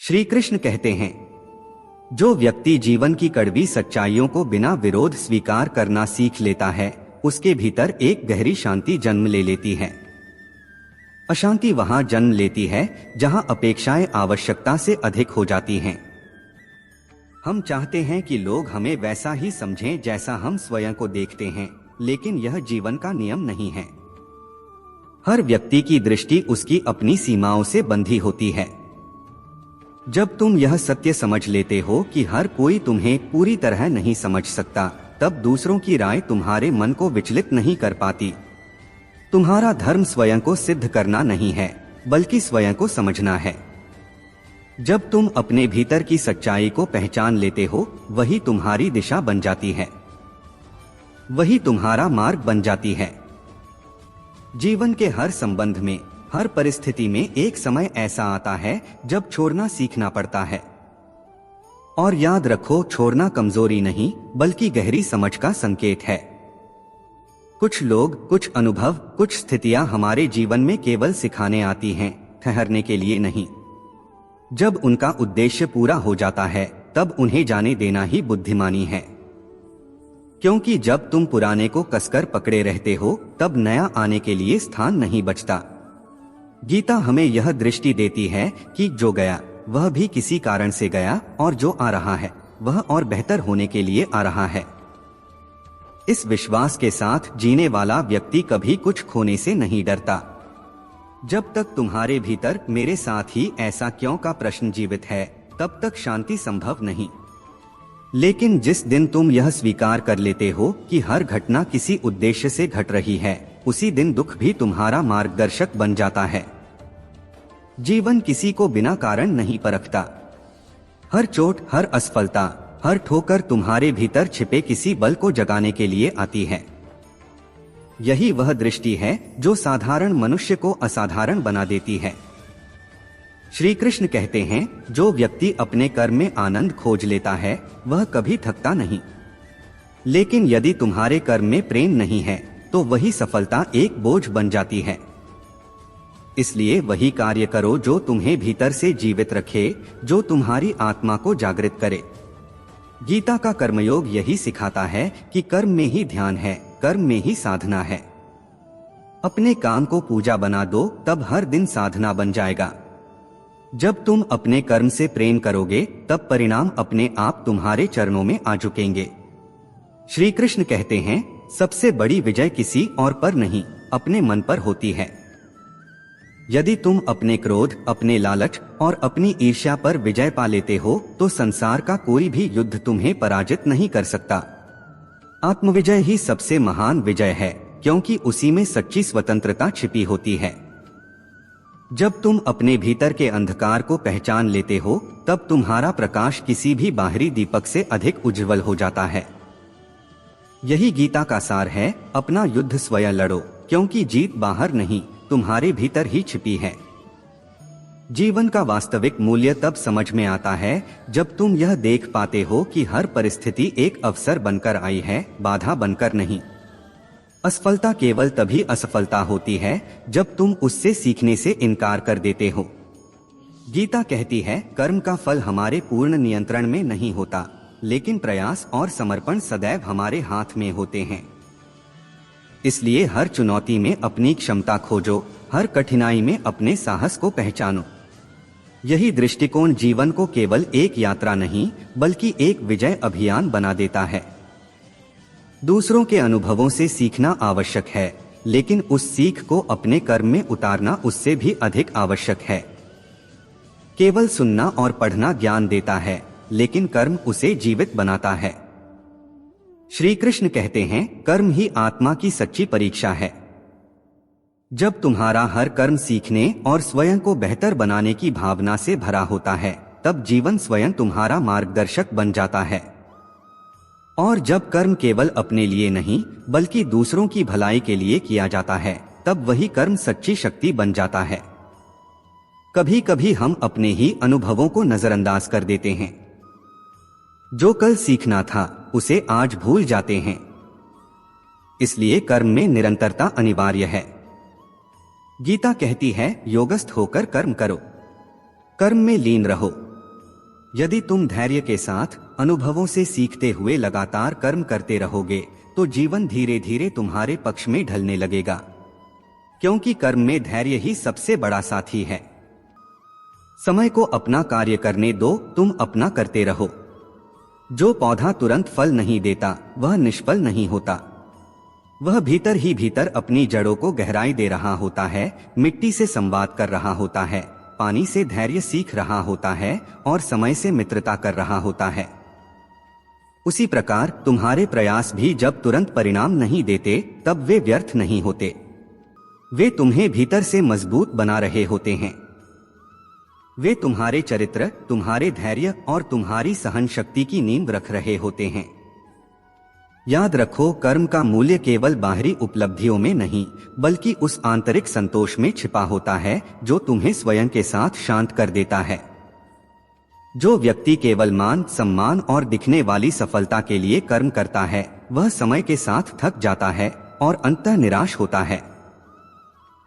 श्री कृष्ण कहते हैं, जो व्यक्ति जीवन की कड़वी सच्चाइयों को बिना विरोध स्वीकार करना सीख लेता है, उसके भीतर एक गहरी शांति जन्म ले लेती है। अशांति वहां जन्म लेती है जहां अपेक्षाएं आवश्यकता से अधिक हो जाती हैं। हम चाहते हैं कि लोग हमें वैसा ही समझें जैसा हम स्वयं को देखते हैं, लेकिन यह जीवन का नियम नहीं है। हर व्यक्ति की दृष्टि उसकी अपनी सीमाओं से बंधी होती है। जब तुम यह सत्य समझ लेते हो कि हर कोई तुम्हें पूरी तरह नहीं समझ सकता, तब दूसरों की राय तुम्हारे मन को विचलित नहीं कर पाती। तुम्हारा धर्म स्वयं को सिद्ध करना नहीं है, बल्कि स्वयं को समझना है। जब तुम अपने भीतर की सच्चाई को पहचान लेते हो, वही तुम्हारी दिशा बन जाती है, वही तुम्हारा मार्ग बन जाती है। जीवन के हर संबंध में, हर परिस्थिति में एक समय ऐसा आता है जब छोड़ना सीखना पड़ता है। और याद रखो, छोड़ना कमजोरी नहीं, बल्कि गहरी समझ का संकेत है। कुछ लोग, कुछ अनुभव, कुछ स्थितियां हमारे जीवन में केवल सिखाने आती हैं, ठहरने के लिए नहीं। जब उनका उद्देश्य पूरा हो जाता है, तब उन्हें जाने देना ही बुद्धिमानी है। क्योंकि जब तुम पुराने को कसकर पकड़े रहते हो, तब नया आने के लिए स्थान नहीं बचता। गीता हमें यह दृष्टि देती है कि जो गया वह भी किसी कारण से गया, और जो आ रहा है वह और बेहतर होने के लिए आ रहा है। इस विश्वास के साथ जीने वाला व्यक्ति कभी कुछ खोने से नहीं डरता। जब तक तुम्हारे भीतर मेरे साथ ही ऐसा क्यों का प्रश्न जीवित है, तब तक शांति संभव नहीं। लेकिन जिस दिन तुम यह स्वीकार कर लेते हो कि हर घटना किसी उद्देश्य से घट रही है, उसी दिन दुख भी तुम्हारा मार्गदर्शक बन जाता है। जीवन किसी को बिना कारण नहीं परखता। हर चोट, हर असफलता, हर ठोकर तुम्हारे भीतर छिपे किसी बल को जगाने के लिए आती है। यही वह दृष्टि है जो साधारण मनुष्य को असाधारण बना देती है। श्री कृष्ण कहते हैं, जो व्यक्ति अपने कर्म में आनंद खोज लेता है, वह कभी थकता नहीं। लेकिन यदि तुम्हारे कर्म में प्रेम नहीं है, तो वही सफलता एक बोझ बन जाती है। इसलिए वही कार्य करो जो तुम्हें भीतर से जीवित रखे, जो तुम्हारी आत्मा को जागृत करे। गीता का कर्मयोग यही सिखाता है कि कर्म में ही ध्यान है, कर्म में ही साधना है। अपने काम को पूजा बना दो, तब हर दिन साधना बन जाएगा। जब तुम अपने कर्म से प्रेम करोगे, तब परिणाम अपने आप तुम्हारे चरणों में आ झुकेंगे। श्री कृष्ण कहते हैं, सबसे बड़ी विजय किसी और पर नहीं, अपने मन पर होती है। यदि तुम अपने क्रोध, अपने लालच और अपनी ईर्ष्या पर विजय पा लेते हो, तो संसार का कोई भी युद्ध तुम्हें पराजित नहीं कर सकता। आत्मविजय ही सबसे महान विजय है, क्योंकि उसी में सच्ची स्वतंत्रता छिपी होती है। जब तुम अपने भीतर के अंधकार को पहचान लेते हो, तब तुम्हारा प्रकाश किसी भी बाहरी दीपक से अधिक उज्जवल हो जाता है। यही गीता का सार है, अपना युद्ध स्वयं लड़ो, क्योंकि जीत बाहर नहीं, तुम्हारे भीतर ही छिपी है। जीवन का वास्तविक मूल्य तब समझ में आता है जब तुम यह देख पाते हो कि हर परिस्थिति एक अवसर बनकर आई है, बाधा बनकर नहीं। असफलता केवल तभी असफलता होती है जब तुम उससे सीखने से इनकार कर देते हो। गीता कहती है, कर्म का फल हमारे पूर्ण नियंत्रण में नहीं होता, लेकिन प्रयास और समर्पण सदैव हमारे हाथ में होते हैं। इसलिए हर चुनौती में अपनी क्षमता खोजो, हर कठिनाई में अपने साहस को पहचानो। यही दृष्टिकोण जीवन को केवल एक यात्रा नहीं, बल्कि एक विजय अभियान बना देता है। दूसरों के अनुभवों से सीखना आवश्यक है, लेकिन उस सीख को अपने कर्म में उतारना उससे भी अधिक आवश्यक है। केवल सुनना और पढ़ना ज्ञान देता है, लेकिन कर्म उसे जीवित बनाता है। श्री कृष्ण कहते हैं, कर्म ही आत्मा की सच्ची परीक्षा है। जब तुम्हारा हर कर्म सीखने और स्वयं को बेहतर बनाने की भावना से भरा होता है, तब जीवन स्वयं तुम्हारा मार्गदर्शक बन जाता है। और जब कर्म केवल अपने लिए नहीं, बल्कि दूसरों की भलाई के लिए किया जाता है, तब वही कर्म सच्ची शक्ति बन जाता है। कभी कभी हम अपने ही अनुभवों को नजरअंदाज कर देते हैं। जो कल सीखना था, उसे आज भूल जाते हैं। इसलिए कर्म में निरंतरता अनिवार्य है। गीता कहती है, योगस्थ होकर कर्म करो, कर्म में लीन रहो, यदि तुम धैर्य के साथ अनुभवों से सीखते हुए लगातार कर्म करते रहोगे तो जीवन धीरे धीरे तुम्हारे पक्ष में ढलने लगेगा, क्योंकि कर्म में धैर्य ही सबसे बड़ा साथी है। समय को अपना कार्य करने दो, तुम अपना करते रहो। जो पौधा तुरंत फल नहीं देता वह निष्फल नहीं होता। वह भीतर ही भीतर अपनी जड़ों को गहराई दे रहा होता है, मिट्टी से संवाद कर रहा होता है, पानी से धैर्य सीख रहा होता है और समय से मित्रता कर रहा होता है। उसी प्रकार तुम्हारे प्रयास भी जब तुरंत परिणाम नहीं देते तब वे व्यर्थ नहीं होते। वे तुम्हें भीतर से मजबूत बना रहे होते हैं। वे तुम्हारे चरित्र, तुम्हारे धैर्य और तुम्हारी सहन शक्ति की नींव रख रहे होते हैं। याद रखो, कर्म का मूल्य केवल बाहरी उपलब्धियों में नहीं बल्कि उस आंतरिक संतोष में छिपा होता है जो तुम्हें स्वयं के साथ शांत कर देता है। जो व्यक्ति केवल मान, सम्मान और दिखने वाली सफलता के लिए कर्म करता है वह समय के साथ थक जाता है और अंततः निराश होता है।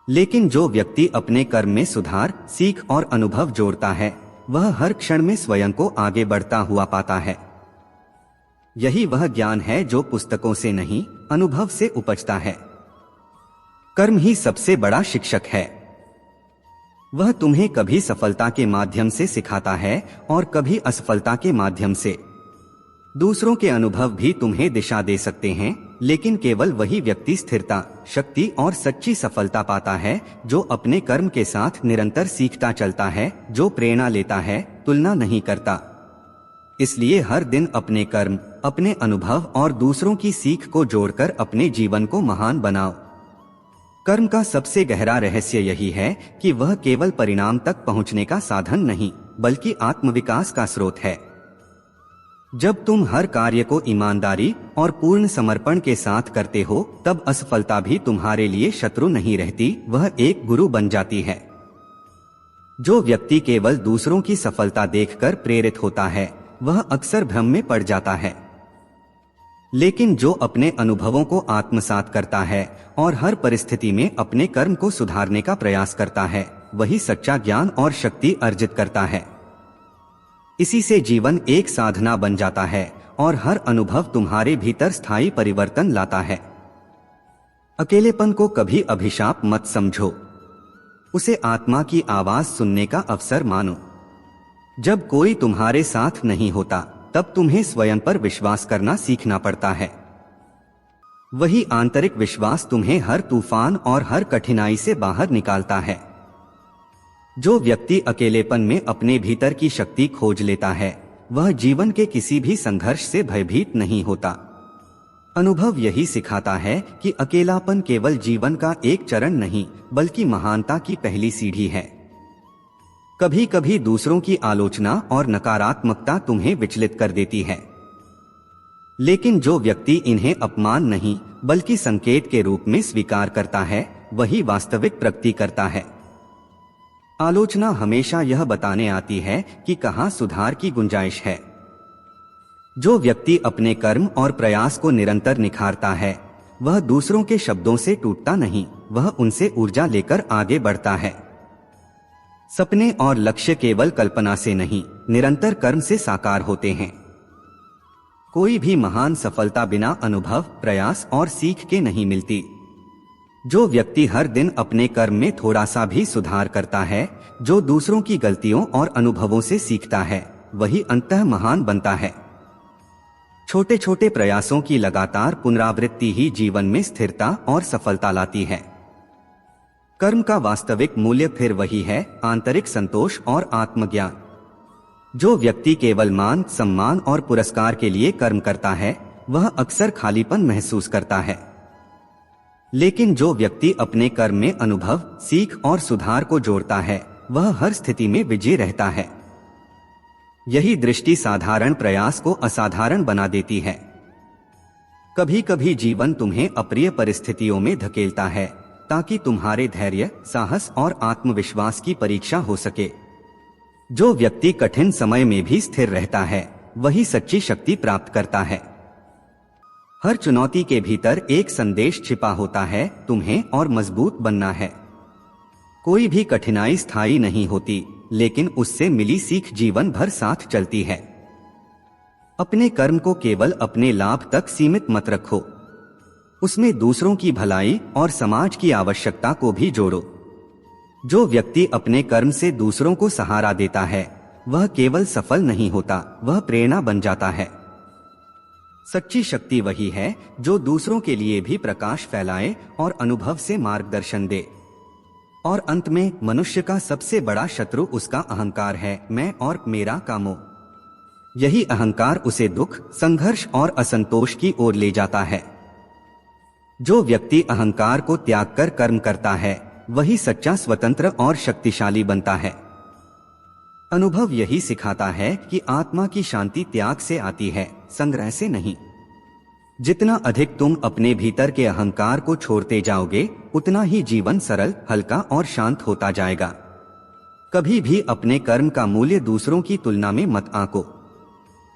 लेकिन जो व्यक्ति अपने कर्म में सुधार, सीख और अनुभव जोड़ता है वह हर क्षण में स्वयं को आगे बढ़ता हुआ पाता है। यही वह ज्ञान है जो पुस्तकों से नहीं, अनुभव से उपजता है। कर्म ही सबसे बड़ा शिक्षक है। वह तुम्हें कभी सफलता के माध्यम से सिखाता है और कभी असफलता के माध्यम से। दूसरों के अनुभव भी तुम्हें दिशा दे सकते हैं, लेकिन केवल वही व्यक्ति स्थिरता, शक्ति और सच्ची सफलता पाता है जो अपने कर्म के साथ निरंतर सीखता चलता है, जो प्रेरणा लेता है, तुलना नहीं करता। इसलिए हर दिन अपने कर्म, अपने अनुभव और दूसरों की सीख को जोड़कर अपने जीवन को महान बनाओ। कर्म का सबसे गहरा रहस्य यही है कि वह केवल परिणाम तक पहुंचने का साधन नहीं बल्कि आत्मविकास का स्रोत है। जब तुम हर कार्य को ईमानदारी और पूर्ण समर्पण के साथ करते हो तब असफलता भी तुम्हारे लिए शत्रु नहीं रहती, वह एक गुरु बन जाती है। जो व्यक्ति केवल दूसरों की सफलता देखकर प्रेरित होता है वह अक्सर भ्रम में पड़ जाता है, लेकिन जो अपने अनुभवों को आत्मसात करता है और हर परिस्थिति में अपने कर्म को सुधारने का प्रयास करता है वही सच्चा ज्ञान और शक्ति अर्जित करता है। इसी से जीवन एक साधना बन जाता है और हर अनुभव तुम्हारे भीतर स्थायी परिवर्तन लाता है। अकेलेपन को कभी अभिशाप मत समझो, उसे आत्मा की आवाज सुनने का अवसर मानो। जब कोई तुम्हारे साथ नहीं होता तब तुम्हें स्वयं पर विश्वास करना सीखना पड़ता है। वही आंतरिक विश्वास तुम्हें हर तूफान और हर कठिनाई से बाहर निकालता है। जो व्यक्ति अकेलेपन में अपने भीतर की शक्ति खोज लेता है वह जीवन के किसी भी संघर्ष से भयभीत नहीं होता। अनुभव यही सिखाता है कि अकेलापन केवल जीवन का एक चरण नहीं बल्कि महानता की पहली सीढ़ी है। कभी कभी दूसरों की आलोचना और नकारात्मकता तुम्हें विचलित कर देती है, लेकिन जो व्यक्ति इन्हें अपमान नहीं बल्कि संकेत के रूप में स्वीकार करता है वही वास्तविक प्रगति करता है। आलोचना हमेशा यह बताने आती है कि कहाँ सुधार की गुंजाइश है। जो व्यक्ति अपने कर्म और प्रयास को निरंतर निखारता है वह दूसरों के शब्दों से टूटता नहीं, वह उनसे ऊर्जा लेकर आगे बढ़ता है। सपने और लक्ष्य केवल कल्पना से नहीं, निरंतर कर्म से साकार होते हैं। कोई भी महान सफलता बिना अनुभव, प्रयास और सीख के नहीं मिलती। जो व्यक्ति हर दिन अपने कर्म में थोड़ा सा भी सुधार करता है, जो दूसरों की गलतियों और अनुभवों से सीखता है, वही अंततः महान बनता है। छोटे छोटे प्रयासों की लगातार पुनरावृत्ति ही जीवन में स्थिरता और सफलता लाती है। कर्म का वास्तविक मूल्य फिर वही है, आंतरिक संतोष और आत्मज्ञान। जो व्यक्ति केवल मान, सम्मान और पुरस्कार के लिए कर्म करता है वह अक्सर खालीपन महसूस करता है। लेकिन जो व्यक्ति अपने कर्म में अनुभव, सीख और सुधार को जोड़ता है वह हर स्थिति में विजयी रहता है। यही दृष्टि साधारण प्रयास को असाधारण बना देती है। कभी कभी जीवन तुम्हें अप्रिय परिस्थितियों में धकेलता है ताकि तुम्हारे धैर्य, साहस और आत्मविश्वास की परीक्षा हो सके। जो व्यक्ति कठिन समय में भी स्थिर रहता है वही सच्ची शक्ति प्राप्त करता है। हर चुनौती के भीतर एक संदेश छिपा होता है, तुम्हें और मजबूत बनना है। कोई भी कठिनाई स्थायी नहीं होती, लेकिन उससे मिली सीख जीवन भर साथ चलती है। अपने कर्म को केवल अपने लाभ तक सीमित मत रखो, उसमें दूसरों की भलाई और समाज की आवश्यकता को भी जोड़ो। जो व्यक्ति अपने कर्म से दूसरों को सहारा देता है, वह केवल सफल नहीं होता, वह प्रेरणा बन जाता है। सच्ची शक्ति वही है जो दूसरों के लिए भी प्रकाश फैलाए और अनुभव से मार्गदर्शन दे। और अंत में मनुष्य का सबसे बड़ा शत्रु उसका अहंकार है, मैं और मेरा का मोह। यही अहंकार उसे दुख, संघर्ष और असंतोष की ओर ले जाता है। जो व्यक्ति अहंकार को त्याग कर कर्म करता है, वही सच्चा, स्वतंत्र और शक्तिशाली बनता है। अनुभव यही सिखाता है कि आत्मा की शांति त्याग से आती है, संग्रह से नहीं। जितना अधिक तुम अपने भीतर के अहंकार को छोड़ते जाओगे, उतना ही जीवन सरल, हल्का और शांत होता जाएगा। कभी भी अपने कर्म का मूल्य दूसरों की तुलना में मत आंको।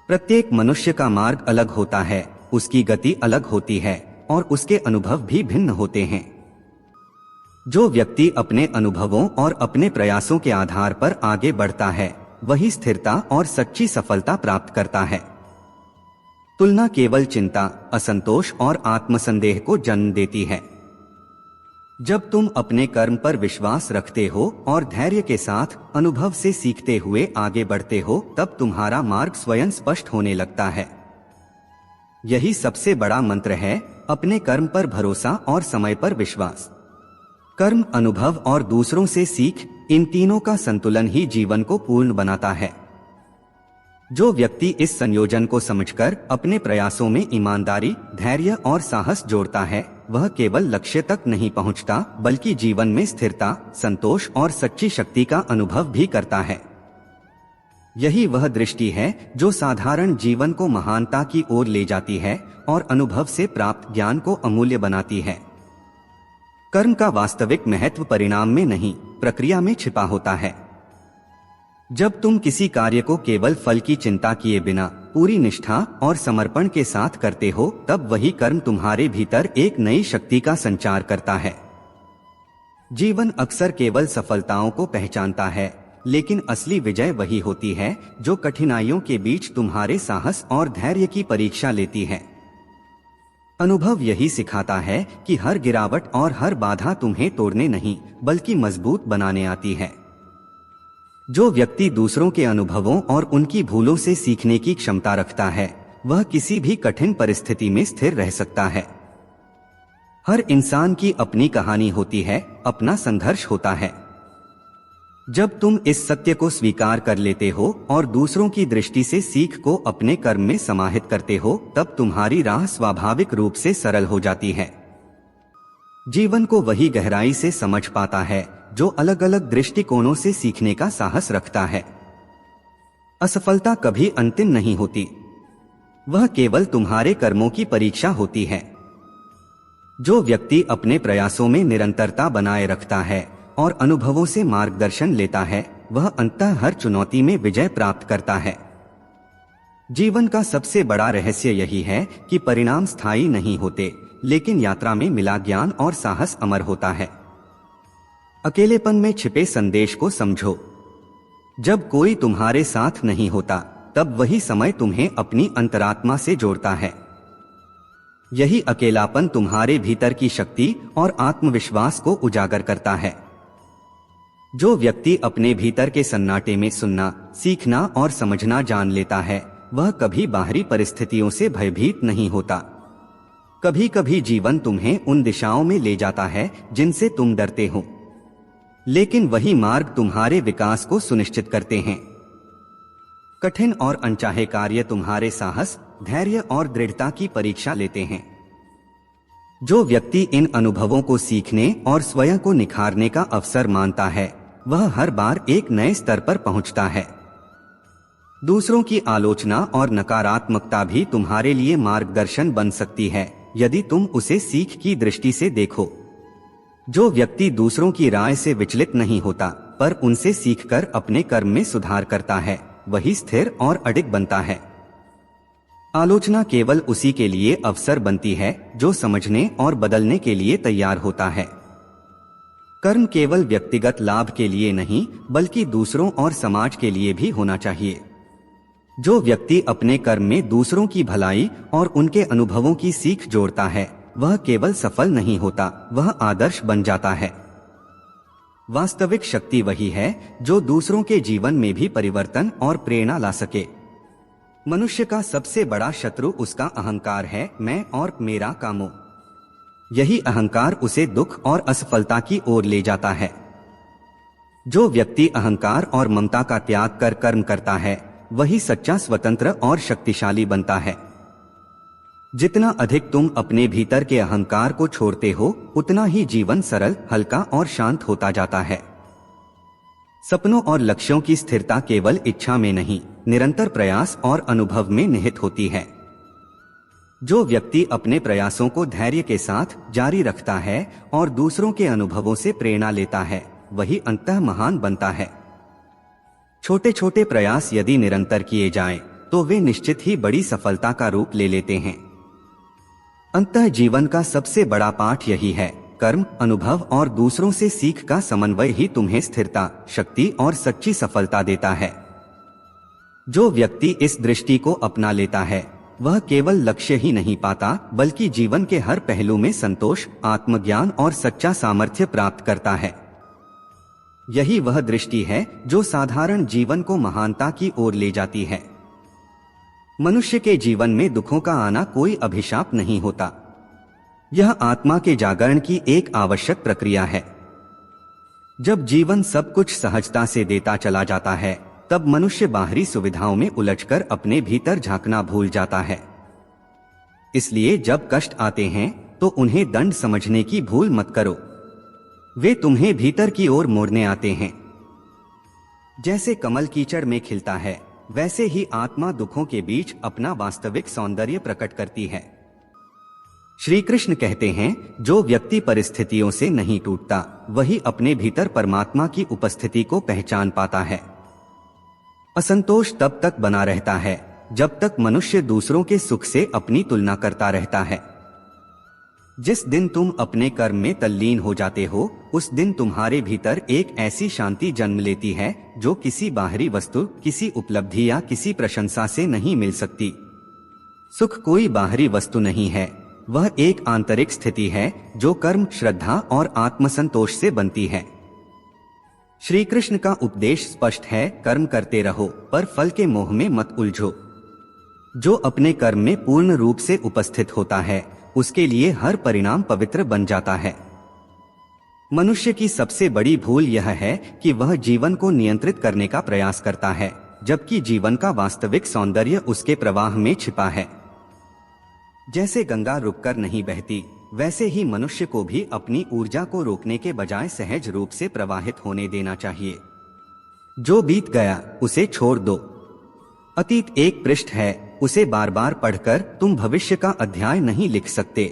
प्रत्येक मनुष्य का मार्ग अलग होता है, उसकी गति अलग होती है और उसके अनुभव भी भिन्न होते हैं। जो व्यक्ति अपने अनुभवों और अपने प्रयासों के आधार पर आगे बढ़ता है, वही स्थिरता और सच्ची सफलता प्राप्त करता है। तुलना केवल चिंता, असंतोष और आत्मसंदेह को जन्म देती है। जब तुम अपने कर्म पर विश्वास रखते हो और धैर्य के साथ अनुभव से सीखते हुए आगे बढ़ते हो, तब तुम्हारा मार्ग स्वयं स्पष्ट होने लगता है। यही सबसे बड़ा मंत्र है, अपने कर्म पर भरोसा और समय पर विश्वास। कर्म, अनुभव और दूसरों से सीख, इन तीनों का संतुलन ही जीवन को पूर्ण बनाता है। जो व्यक्ति इस संयोजन को समझकर अपने प्रयासों में ईमानदारी, धैर्य और साहस जोड़ता है, वह केवल लक्ष्य तक नहीं पहुंचता, बल्कि जीवन में स्थिरता, संतोष और सच्ची शक्ति का अनुभव भी करता है। यही वह दृष्टि है जो साधारण जीवन को महानता की ओर ले जाती है और अनुभव से प्राप्त ज्ञान को अमूल्य बनाती है। कर्म का वास्तविक महत्व परिणाम में नहीं, प्रक्रिया में छिपा होता है। जब तुम किसी कार्य को केवल फल की चिंता किए बिना पूरी निष्ठा और समर्पण के साथ करते हो, तब वही कर्म तुम्हारे भीतर एक नई शक्ति का संचार करता है। जीवन अक्सर केवल सफलताओं को पहचानता है, लेकिन असली विजय वही होती है जो कठिनाइयों के बीच तुम्हारे साहस और धैर्य की परीक्षा लेती है। अनुभव यही सिखाता है कि हर गिरावट और हर बाधा तुम्हें तोड़ने नहीं, बल्कि मजबूत बनाने आती है। जो व्यक्ति दूसरों के अनुभवों और उनकी भूलों से सीखने की क्षमता रखता है, वह किसी भी कठिन परिस्थिति में स्थिर रह सकता है। हर इंसान की अपनी कहानी होती है, अपना संघर्ष होता है। जब तुम इस सत्य को स्वीकार कर लेते हो और दूसरों की दृष्टि से सीख को अपने कर्म में समाहित करते हो, तब तुम्हारी राह स्वाभाविक रूप से सरल हो जाती है। जीवन को वही गहराई से समझ पाता है जो अलग अलग दृष्टिकोणों से सीखने का साहस रखता है। असफलता कभी अंतिम नहीं होती, वह केवल तुम्हारे कर्मों की परीक्षा होती है। जो व्यक्ति अपने प्रयासों में निरंतरता बनाए रखता है और अनुभवों से मार्गदर्शन लेता है, वह अंततः हर चुनौती में विजय प्राप्त करता है। जीवन का सबसे बड़ा रहस्य यही है कि परिणाम स्थायी नहीं होते, लेकिन यात्रा में मिला ज्ञान और साहस अमर होता है। अकेलेपन में छिपे संदेश को समझो। जब कोई तुम्हारे साथ नहीं होता, तब वही समय तुम्हें अपनी अंतरात्मा से जोड़ता है। यही अकेलापन तुम्हारे भीतर की शक्ति और आत्मविश्वास को उजागर करता है। जो व्यक्ति अपने भीतर के सन्नाटे में सुनना, सीखना और समझना जान लेता है, वह कभी बाहरी परिस्थितियों से भयभीत नहीं होता। कभी कभी जीवन तुम्हें उन दिशाओं में ले जाता है जिनसे तुम डरते हो, लेकिन वही मार्ग तुम्हारे विकास को सुनिश्चित करते हैं। कठिन और अनचाहे कार्य तुम्हारे साहस, धैर्य और दृढ़ता की परीक्षा लेते हैं। जो व्यक्ति इन अनुभवों को सीखने और स्वयं को निखारने का अवसर मानता है, वह हर बार एक नए स्तर पर पहुंचता है। दूसरों की आलोचना और नकारात्मकता भी तुम्हारे लिए मार्गदर्शन बन सकती है, यदि तुम उसे सीख की दृष्टि से देखो। जो व्यक्ति दूसरों की राय से विचलित नहीं होता, पर उनसे सीखकर अपने कर्म में सुधार करता है, वही स्थिर और अडिग बनता है। आलोचना केवल उसी के लिए अवसर बनती है जो समझने और बदलने के लिए तैयार होता है। कर्म केवल व्यक्तिगत लाभ के लिए नहीं बल्कि दूसरों और समाज के लिए भी होना चाहिए। जो व्यक्ति अपने कर्म में दूसरों की भलाई और उनके अनुभवों की सीख जोड़ता है वह केवल सफल नहीं होता, वह आदर्श बन जाता है। वास्तविक शक्ति वही है जो दूसरों के जीवन में भी परिवर्तन और प्रेरणा ला सके। मनुष्य का सबसे बड़ा शत्रु उसका अहंकार है, मैं और मेरा कामो। यही अहंकार उसे दुख और असफलता की ओर ले जाता है। जो व्यक्ति अहंकार और ममता का त्याग कर कर्म करता है वही सच्चा स्वतंत्र और शक्तिशाली बनता है। जितना अधिक तुम अपने भीतर के अहंकार को छोड़ते हो उतना ही जीवन सरल, हल्का और शांत होता जाता है। सपनों और लक्ष्यों की स्थिरता केवल इच्छा में नहीं, निरंतर प्रयास और अनुभव में निहित होती है। जो व्यक्ति अपने प्रयासों को धैर्य के साथ जारी रखता है और दूसरों के अनुभवों से प्रेरणा लेता है वही अंततः महान बनता है। छोटे छोटे प्रयास यदि निरंतर किए जाएं, तो वे निश्चित ही बड़ी सफलता का रूप ले लेते हैं। अंततः जीवन का सबसे बड़ा पाठ यही है, कर्म, अनुभव और दूसरों से सीख का समन्वय ही तुम्हें स्थिरता, शक्ति और सच्ची सफलता देता है। जो व्यक्ति इस दृष्टि को अपना लेता है वह केवल लक्ष्य ही नहीं पाता बल्कि जीवन के हर पहलू में संतोष, आत्मज्ञान और सच्चा सामर्थ्य प्राप्त करता है। यही वह दृष्टि है जो साधारण जीवन को महानता की ओर ले जाती है। मनुष्य के जीवन में दुखों का आना कोई अभिशाप नहीं होता। यह आत्मा के जागरण की एक आवश्यक प्रक्रिया है। जब जीवन सब कुछ सहजता से देता चला जाता है तब मनुष्य बाहरी सुविधाओं में उलझकर अपने भीतर झांकना भूल जाता है। इसलिए जब कष्ट आते हैं तो उन्हें दंड समझने की भूल मत करो, वे तुम्हें भीतर की ओर मोड़ने आते हैं। जैसे कमल कीचड़ में खिलता है वैसे ही आत्मा दुखों के बीच अपना वास्तविक सौंदर्य प्रकट करती है। श्री कृष्ण कहते हैं, जो व्यक्ति परिस्थितियों से नहीं टूटता वही अपने भीतर परमात्मा की उपस्थिति को पहचान पाता है। असंतोष तब तक बना रहता है जब तक मनुष्य दूसरों के सुख से अपनी तुलना करता रहता है। जिस दिन तुम अपने कर्म में तल्लीन हो जाते हो उस दिन तुम्हारे भीतर एक ऐसी शांति जन्म लेती है जो किसी बाहरी वस्तु, किसी उपलब्धि या किसी प्रशंसा से नहीं मिल सकती। सुख कोई बाहरी वस्तु नहीं है, वह एक आंतरिक स्थिति है जो कर्म, श्रद्धा और आत्मसंतोष से बनती है। श्री कृष्ण का उपदेश स्पष्ट है, कर्म करते रहो पर फल के मोह में मत उलझो। जो अपने कर्म में पूर्ण रूप से उपस्थित होता है उसके लिए हर परिणाम पवित्र बन जाता है। मनुष्य की सबसे बड़ी भूल यह है कि वह जीवन को नियंत्रित करने का प्रयास करता है, जबकि जीवन का वास्तविक सौंदर्य उसके प्रवाह में छिपा है। जैसे गंगा रुककर नहीं बहती, वैसे ही मनुष्य को भी अपनी ऊर्जा को रोकने के बजाय सहज रूप से प्रवाहित होने देना चाहिए। जो बीत गया उसे छोड़ दो। अतीत एक पृष्ठ है, उसे बार बार पढ़कर तुम भविष्य का अध्याय नहीं लिख सकते।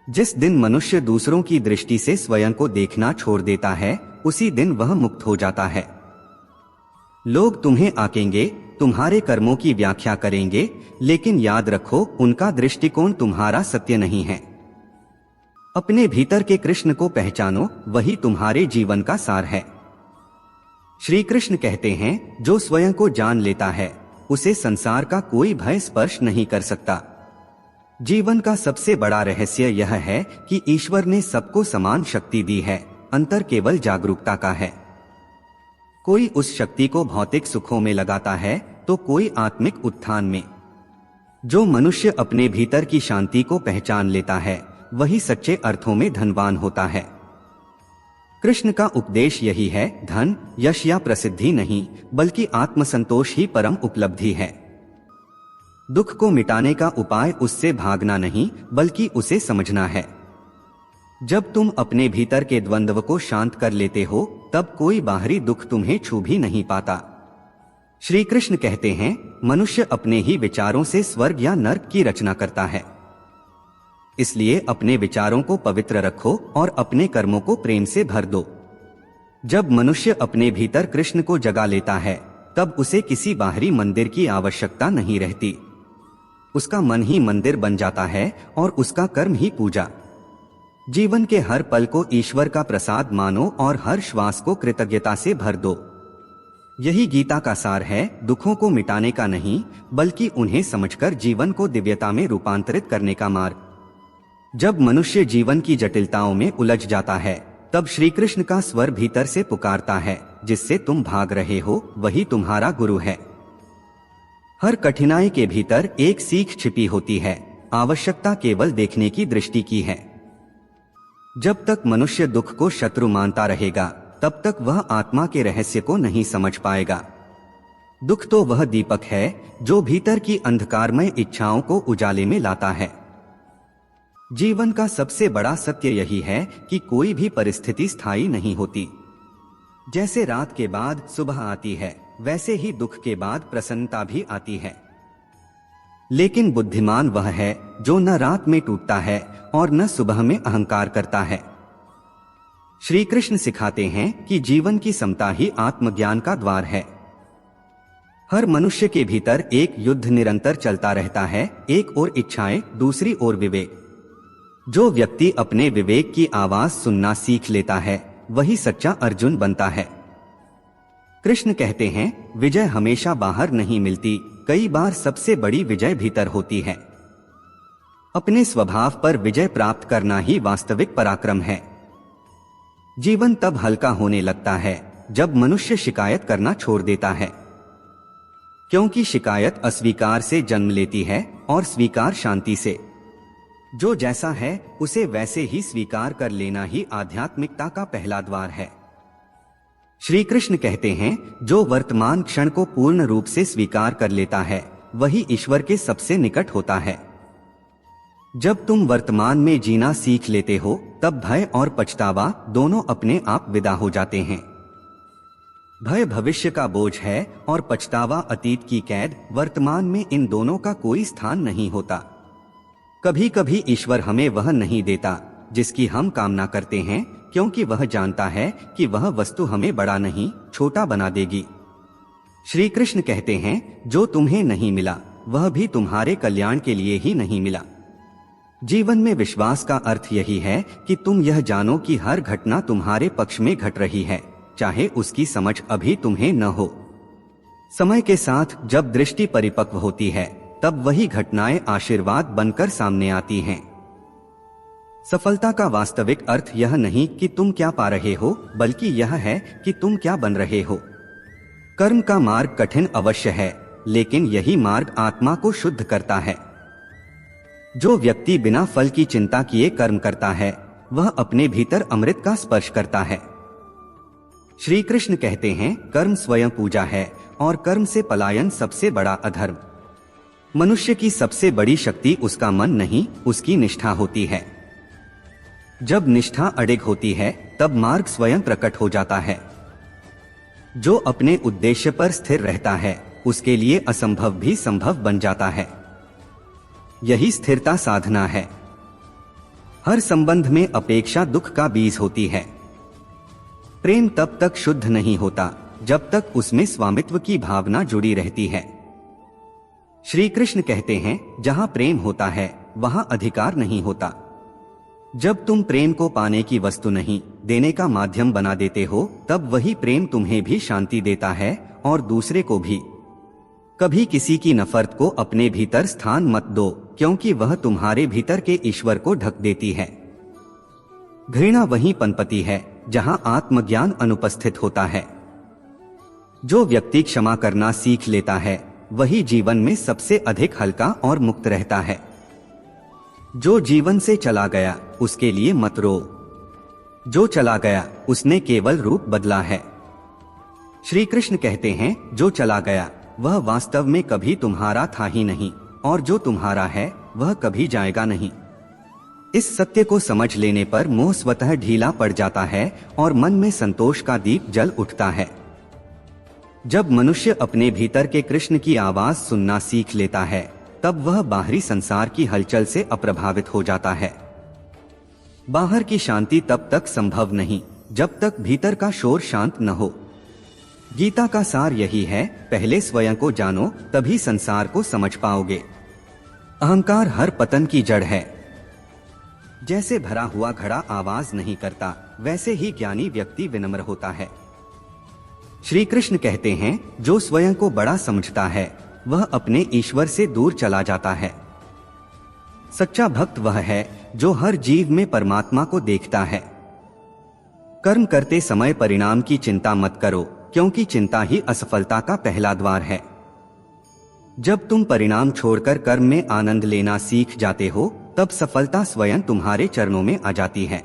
जिस दिन मनुष्य दूसरों की दृष्टि से स्वयं को देखना छोड़ देता है उसी दिन वह मुक्त हो जाता है। लोग तुम्हें आकेंगे, तुम्हारे कर्मों की व्याख्या करेंगे, लेकिन याद रखो उनका दृष्टिकोण तुम्हारा सत्य नहीं है। अपने भीतर के कृष्ण को पहचानो, वही तुम्हारे जीवन का सार है। श्री कृष्ण कहते हैं, जो स्वयं को जान लेता है उसे संसार का कोई भय स्पर्श नहीं कर सकता। जीवन का सबसे बड़ा रहस्य यह है कि ईश्वर ने सबको समान शक्ति दी है, अंतर केवल जागरूकता का है। कोई उस शक्ति को भौतिक सुखों में लगाता है तो कोई आत्मिक उत्थान में। जो मनुष्य अपने भीतर की शांति को पहचान लेता है वही सच्चे अर्थों में धनवान होता है। कृष्ण का उपदेश यही है, धन, यश या प्रसिद्धि नहीं बल्कि आत्मसंतोष ही परम उपलब्धि है। दुख को मिटाने का उपाय उससे भागना नहीं बल्कि उसे समझना है। जब तुम अपने भीतर के द्वंद्व को शांत कर लेते हो तब कोई बाहरी दुख तुम्हें छू भी नहीं पाता। श्री कृष्ण कहते हैं, मनुष्य अपने ही विचारों से स्वर्ग या नर्क की रचना करता है। इसलिए अपने विचारों को पवित्र रखो और अपने कर्मों को प्रेम से भर दो। जब मनुष्य अपने भीतर कृष्ण को जगा लेता है तब उसे किसी बाहरी मंदिर की आवश्यकता नहीं रहती। उसका मन ही मंदिर बन जाता है और उसका कर्म ही पूजा। जीवन के हर पल को ईश्वर का प्रसाद मानो और हर श्वास को कृतज्ञता से भर दो। यही गीता का सार है, दुखों को मिटाने का नहीं, बल्कि उन्हें समझकर जीवन को दिव्यता में रूपांतरित करने का मार्ग। जब मनुष्य जीवन की जटिलताओं में उलझ जाता है, तब श्री कृष्ण का स्वर भीतर से पुकारता है, जिससे तुम भाग रहे हो वही तुम्हारा गुरु है। हर कठिनाई के भीतर एक सीख छिपी होती है, आवश्यकता केवल देखने की दृष्टि की है। जब तक मनुष्य दुख को शत्रु मानता रहेगा, तब तक वह आत्मा के रहस्य को नहीं समझ पाएगा। दुख तो वह दीपक है जो भीतर की अंधकारमय इच्छाओं को उजाले में लाता है। जीवन का सबसे बड़ा सत्य यही है कि कोई भी परिस्थिति स्थायी नहीं होती। जैसे रात के बाद सुबह आती है, वैसे ही दुख के बाद प्रसन्नता भी आती है। लेकिन बुद्धिमान वह है जो न रात में टूटता है और न सुबह में अहंकार करता है। श्री कृष्ण सिखाते हैं कि जीवन की समता ही आत्मज्ञान का द्वार है। हर मनुष्य के भीतर एक युद्ध निरंतर चलता रहता है, एक ओर इच्छाएं, दूसरी ओर विवेक। जो व्यक्ति अपने विवेक की आवाज सुनना सीख लेता है, वही सच्चा अर्जुन बनता है। कृष्ण कहते हैं, विजय हमेशा बाहर नहीं मिलती, कई बार सबसे बड़ी विजय भीतर होती है। अपने स्वभाव पर विजय प्राप्त करना ही वास्तविक पराक्रम है। जीवन तब हल्का होने लगता है जब मनुष्य शिकायत करना छोड़ देता है, क्योंकि शिकायत अस्वीकार से जन्म लेती है और स्वीकार शांति से। जो जैसा है उसे वैसे ही स्वीकार कर लेना ही आध्यात्मिकता का पहला द्वार है। श्री कृष्ण कहते हैं, जो वर्तमान क्षण को पूर्ण रूप से स्वीकार कर लेता है, वही ईश्वर के सबसे निकट होता है। जब तुम वर्तमान में जीना सीख लेते हो, तब भय और पछतावा दोनों अपने आप विदा हो जाते हैं। भय भविष्य का बोझ है और पछतावा अतीत की कैद। वर्तमान में इन दोनों का कोई स्थान नहीं होता। कभी कभी ईश्वर हमें वह नहीं देता जिसकी हम कामना करते हैं, क्योंकि वह जानता है कि वह वस्तु हमें बड़ा नहीं, छोटा बना देगी। श्री कृष्ण कहते हैं, जो तुम्हें नहीं मिला वह भी तुम्हारे कल्याण के लिए ही नहीं मिला। जीवन में विश्वास का अर्थ यही है कि तुम यह जानो कि हर घटना तुम्हारे पक्ष में घट रही है, चाहे उसकी समझ अभी तुम्हें न हो। समय के साथ जब दृष्टि परिपक्व होती है, तब वही घटनाएं आशीर्वाद बनकर सामने आती हैं। सफलता का वास्तविक अर्थ यह नहीं कि तुम क्या पा रहे हो, बल्कि यह है कि तुम क्या बन रहे हो। कर्म का मार्ग कठिन अवश्य है, लेकिन यही मार्ग आत्मा को शुद्ध करता है। जो व्यक्ति बिना फल की चिंता किए कर्म करता है, वह अपने भीतर अमृत का स्पर्श करता है। श्री कृष्ण कहते हैं, कर्म स्वयं पूजा है और कर्म से पलायन सबसे बड़ा अधर्म। मनुष्य की सबसे बड़ी शक्ति उसका मन नहीं, उसकी निष्ठा होती है। जब निष्ठा अडिग होती है, तब मार्ग स्वयं प्रकट हो जाता है। जो अपने उद्देश्य पर स्थिर रहता है, उसके लिए असंभव भी संभव बन जाता है। यही स्थिरता साधना है। हर संबंध में अपेक्षा दुख का बीज होती है। प्रेम तब तक शुद्ध नहीं होता जब तक उसमें स्वामित्व की भावना जुड़ी रहती है। श्री कृष्ण कहते हैं, जहां प्रेम होता है वहां अधिकार नहीं होता। जब तुम प्रेम को पाने की वस्तु नहीं, देने का माध्यम बना देते हो, तब वही प्रेम तुम्हें भी शांति देता है और दूसरे को भी। कभी किसी की नफरत को अपने भीतर स्थान मत दो, क्योंकि वह तुम्हारे भीतर के ईश्वर को ढक देती है। घृणा वहीं पनपती है जहां आत्मज्ञान अनुपस्थित होता है। जो व्यक्ति क्षमा करना सीख लेता है, वही जीवन में सबसे अधिक हल्का और मुक्त रहता है। जो जीवन से चला गया उसके लिए मत रो। जो चला गया उसने केवल रूप बदला है। श्री कृष्ण कहते हैं, जो चला गया वह वास्तव में कभी तुम्हारा था ही नहीं, और जो तुम्हारा है वह कभी जाएगा नहीं। इस सत्य को समझ लेने पर मोह स्वतः ढीला पड़ जाता है और मन में संतोष का दीप जल उठता है। जब मनुष्य अपने भीतर के कृष्ण की आवाज सुनना सीख लेता है, तब वह बाहरी संसार की हलचल से अप्रभावित हो जाता है। बाहर की शांति तब तक संभव नहीं जब तक भीतर का शोर शांत न हो। गीता का सार यही है, पहले स्वयं को जानो, तभी संसार को समझ पाओगे। अहंकार हर पतन की जड़ है। जैसे भरा हुआ घड़ा आवाज नहीं करता, वैसे ही ज्ञानी व्यक्ति विनम्र होता है। श्री कृष्ण कहते हैं, जो स्वयं को बड़ा समझता है वह अपने ईश्वर से दूर चला जाता है। सच्चा भक्त वह है जो हर जीव में परमात्मा को देखता है। कर्म करते समय परिणाम की चिंता मत करो, क्योंकि चिंता ही असफलता का पहला द्वार है। जब तुम परिणाम छोड़कर कर्म में आनंद लेना सीख जाते हो, तब सफलता स्वयं तुम्हारे चरणों में आ जाती है।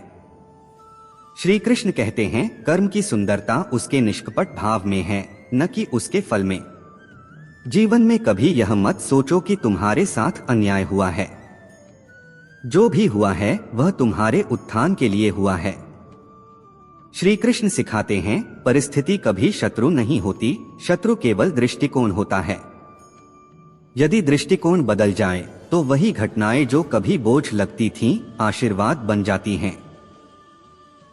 श्री कृष्ण कहते हैं, कर्म की सुंदरता उसके निष्कपट भाव में है, न कि उसके फल में। जीवन में कभी यह मत सोचो कि तुम्हारे साथ अन्याय हुआ है। जो भी हुआ है वह तुम्हारे उत्थान के लिए हुआ है। श्री कृष्ण सिखाते हैं, परिस्थिति कभी शत्रु नहीं होती, शत्रु केवल दृष्टिकोण होता है। यदि दृष्टिकोण बदल जाए तो वही घटनाएं जो कभी बोझ लगती थीं, आशीर्वाद बन जाती हैं।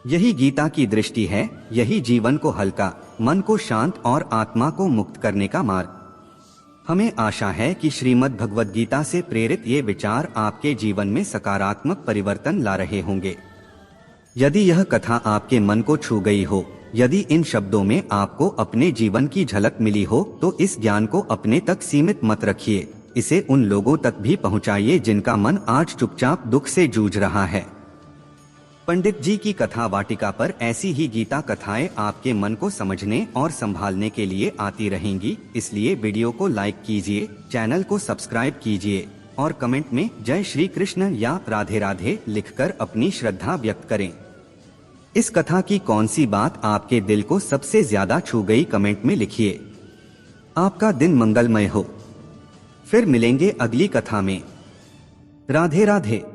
यही गीता की दृष्टि है, यही जीवन को हल्का, मन को शांत और आत्मा को मुक्त करने का मार्ग। हमें आशा है कि श्रीमद् भगवद गीता से प्रेरित ये विचार आपके जीवन में सकारात्मक परिवर्तन ला रहे होंगे। यदि यह कथा आपके मन को छू गई हो, यदि इन शब्दों में आपको अपने जीवन की झलक मिली हो, तो इस ज्ञान को अपने तक सीमित मत रखिए, इसे उन लोगों तक भी पहुंचाइए जिनका मन आज चुपचाप दुख से जूझ रहा है। पंडित जी की कथा वाटिका पर ऐसी ही गीता कथाएं आपके मन को समझने और संभालने के लिए आती रहेंगी, इसलिए वीडियो को लाइक कीजिए, चैनल को सब्सक्राइब कीजिए और कमेंट में जय श्री कृष्ण या राधे राधे लिखकर अपनी श्रद्धा व्यक्त करें। इस कथा की कौन सी बात आपके दिल को सबसे ज्यादा छू गई, कमेंट में लिखिए। आपका दिन मंगलमय हो। फिर मिलेंगे अगली कथा में। राधे राधे।